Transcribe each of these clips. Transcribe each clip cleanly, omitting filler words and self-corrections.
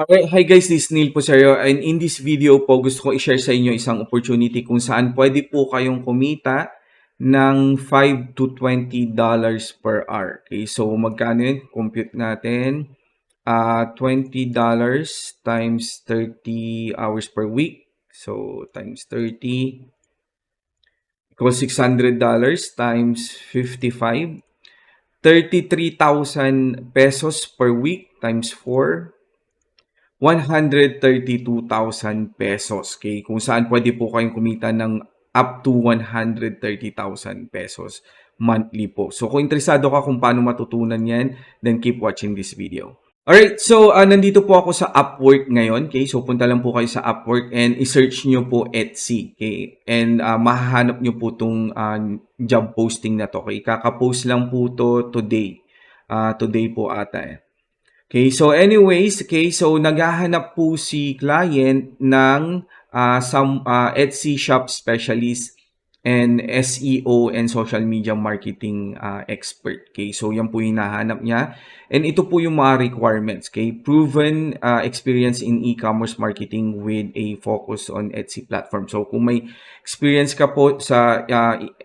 Alright, hi guys, this is Neil po sa'yo, and in this video po gusto ko i-share sa inyo isang opportunity kung saan pwede po kayong kumita ng $5 to $20 per hour. Okay, so magkano yun? Compute natin. $20 times 30 hours per week. So times 30 equals $600 times 55. 33,000 pesos per week times 4. 132,000 pesos. Okay? Kung saan pwede po kayong kumita ng up to 130,000 pesos monthly po. So kung interesado ka kung paano matutunan yan, then keep watching this video. Alright, so nandito po ako sa Upwork ngayon. Okay? So punta lang po kayo sa Upwork and i-search nyo po Etsy. Okay? And mahahanap nyo po itong job posting na to. Okay? Kaka-post lang po to today. Today po ata eh. Okay, so anyways, okay, so naghahanap po si client ng some Etsy shop specialist and SEO and social media marketing expert. Okay, so yan po yung hinahanap niya. And ito po yung mga requirements. Okay, proven experience in e-commerce marketing with a focus on Etsy platform. So kung may experience ka po sa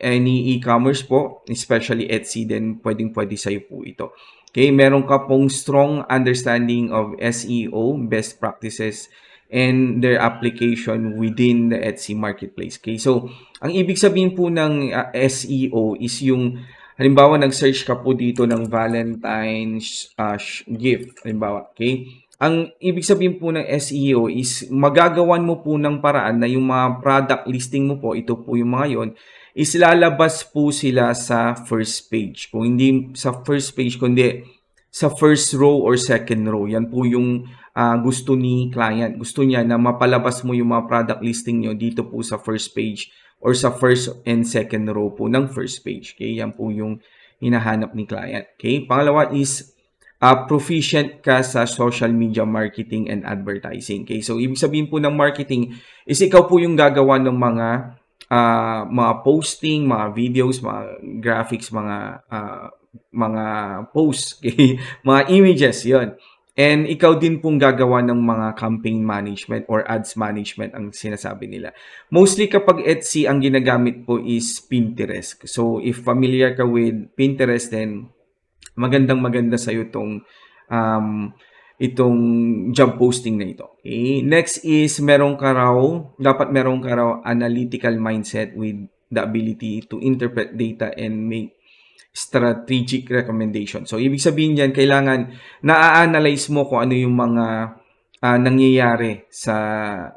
any e-commerce po, especially Etsy, then pwedeng-pwede sa'yo po ito. Okay, meron ka pong strong understanding of SEO, best practices, and their application within the Etsy marketplace. Okay, so ang ibig sabihin po ng SEO is yung halimbawa nag-search ka po dito ng Valentine's gift, halimbawa, okay? Ang ibig sabihin po ng SEO is magagawan mo po ng paraan na yung mga product listing mo po, ito po yung mga yon, is lalabas po sila sa first page. Kung hindi sa first page, kundi sa first row or second row. Yan po yung gusto ni client. Gusto niya na mapalabas mo yung mga product listing nyo dito po sa first page or sa first and second row po ng first page. Okay? Yan po yung hinahanap ni client. Okay? Pangalawa is proficient ka sa social media marketing and advertising. Okay? So, ibig sabihin po ng marketing is ikaw po yung gagawa ng mga posting, mga videos, mga graphics, mga posts, okay? Mga images, yon. And ikaw din pong gagawa ng mga campaign management or ads management ang sinasabi nila. Mostly kapag Etsy, ang ginagamit po is Pinterest. So, if familiar ka with Pinterest, then magandang-maganda sa'yo itong job posting na ito. Okay? Next is dapat meron ka raw analytical mindset with the ability to interpret data and make strategic recommendation. So, ibig sabihin diyan, kailangan na-analyze mo kung ano yung mga nangyayari sa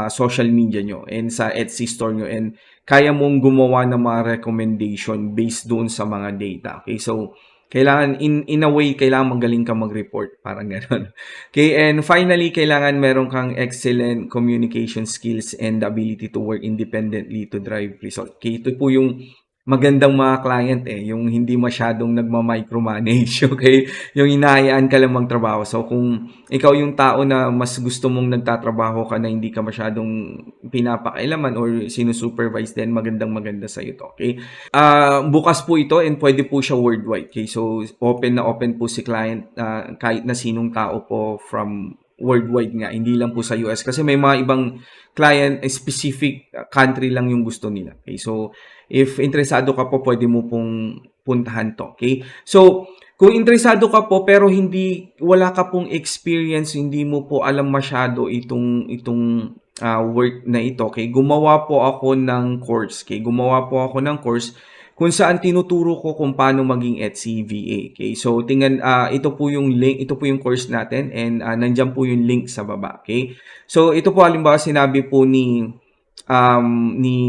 social media nyo and sa Etsy store nyo, and kaya mong gumawa ng mga recommendation based doon sa mga data. Okay, so kailangan in a way, kailangan magaling ka mag-report, parang gano'n. Okay, and finally, kailangan meron kang excellent communication skills and the ability to work independently to drive result. Okay, ito po yung magandang mga client yung hindi masyadong nagma-micromanage, okay? Yung hinahayaan ka lang magtrabaho. So kung ikaw yung tao na mas gusto mong nagtatrabaho ka na hindi ka masyadong pinapakailaman or sinusupervise, then magandang-maganda sa ito, okay? Bukas po ito and pwede po siya worldwide, okay? So open na open po si client kahit na sinong tao po from worldwide nga, hindi lang po sa US kasi may mga ibang client, specific country lang yung gusto nila. Okay, so if interesado ka po, pwede mo pong puntahan to. Okay, so kung interesado ka po pero wala ka pong experience, hindi mo po alam masyado itong work na ito. Okay, gumawa po ako ng course. Okay, gumawa po ako ng course kung saan tinuturo ko kung paano maging Etsy VA. Okay, so tingnan, ito po yung link, ito po yung course natin, and nandiyan po yung link sa baba. Okay, so ito po halimbawa sinabi po ni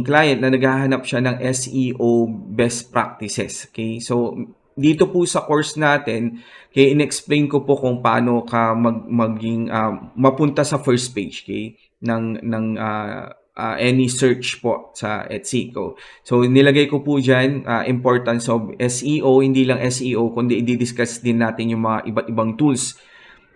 client na naghahanap siya ng SEO best practices. Okay, so dito po sa course natin, okay, in-explain ko po kung paano ka maging mapunta sa first page, okay, ng any search po sa Etsy ko. So, nilagay ko po dyan, importance of SEO, hindi lang SEO, kundi i-discuss din natin yung mga iba't ibang tools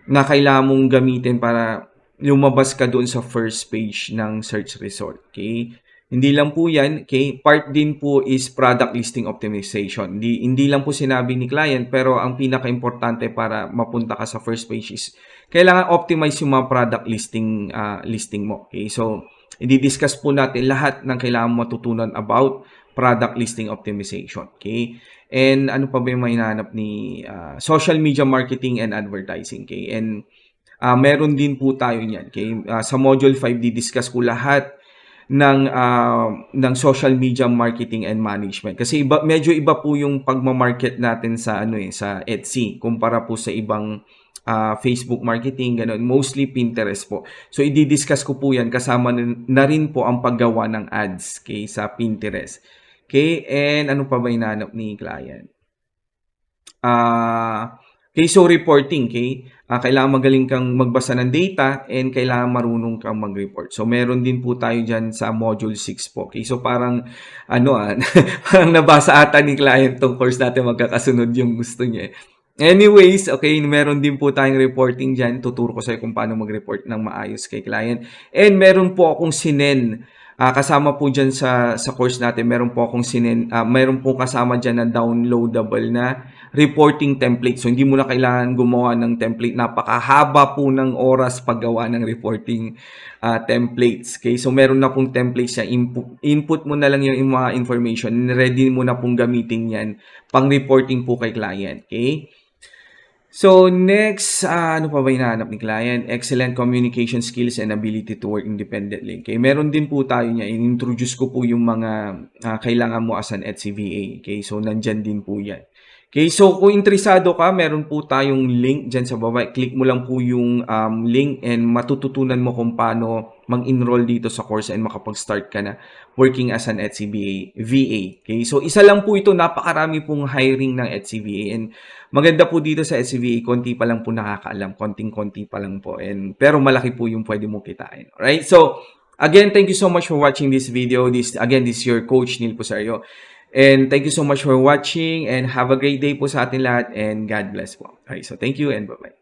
na kailangan mong gamitin para lumabas ka doon sa first page ng search result. Okay? Hindi lang po yan, okay? Part din po is product listing optimization. Hindi lang po sinabi ni client, pero ang pinaka-importante para mapunta ka sa first page is kailangan optimize yung mga product listing mo. Okay? So, i-discuss po natin lahat ng kailangan matutunan about product listing optimization. Okay? And ano pa ba yung hinahanap ni social media marketing and advertising. Okay? And meron din po tayo niyan. Okay? Sa Module 5, di-discuss ko lahat ng social media marketing and management. Kasi medyo iba po yung pagma-market natin sa sa Etsy kumpara po sa ibang Facebook marketing, ganun. Mostly Pinterest po. So, i-discuss ko po yan kasama na rin po ang paggawa ng ads, okay, sa Pinterest. Okay, and ano pa ba hinahanap ni client? Okay, so reporting, okay? Kailangan magaling kang magbasa ng data and kailangan marunong kang mag-report. So, meron din po tayo dyan sa Module 6 po. Okay, so parang, parang nabasa ata ni client tong course natin, magkakasunod yung gusto niya. Anyways, okay, meron din po tayong reporting dyan. Tuturo ko sa'yo kung paano mag-report ng maayos kay client. And meron po akong sinend. Kasama po dyan sa course natin, meron po akong meron po kasama dyan na downloadable na reporting template. So, hindi mo na kailangan gumawa ng template. Napakahaba po ng oras paggawa ng reporting templates. Okay? So, meron na pong templates siya. Input mo na lang yung mga information. Ready mo na pong gamitin yan pang reporting po kay client. Okay? So, next, ano pa ba hinahanap ni client? Excellent communication skills and ability to work independently. Okay, meron din po tayo niya. In-introduce ko po yung mga kailangan mo as an Etsy VA. Okay, so nandyan din po yan. Okay, so kung interesado ka, meron po tayong link dyan sa baba. Click mo lang po yung link and matututunan mo kung paano mag-enroll dito sa course and makapag-start ka na working as an Etsy VA. Okay, so isa lang po ito, napakarami pong hiring ng Etsy VA and maganda po dito sa Etsy VA, konti pa lang po nakakaalam, konting-konti pa lang po, pero malaki po yung pwede mong kitain. Alright, so again, thank you so much for watching this video. This is your coach, Neil Pusario. And thank you so much for watching and have a great day po sa atin lahat and God bless po. Alright, so thank you and bye-bye.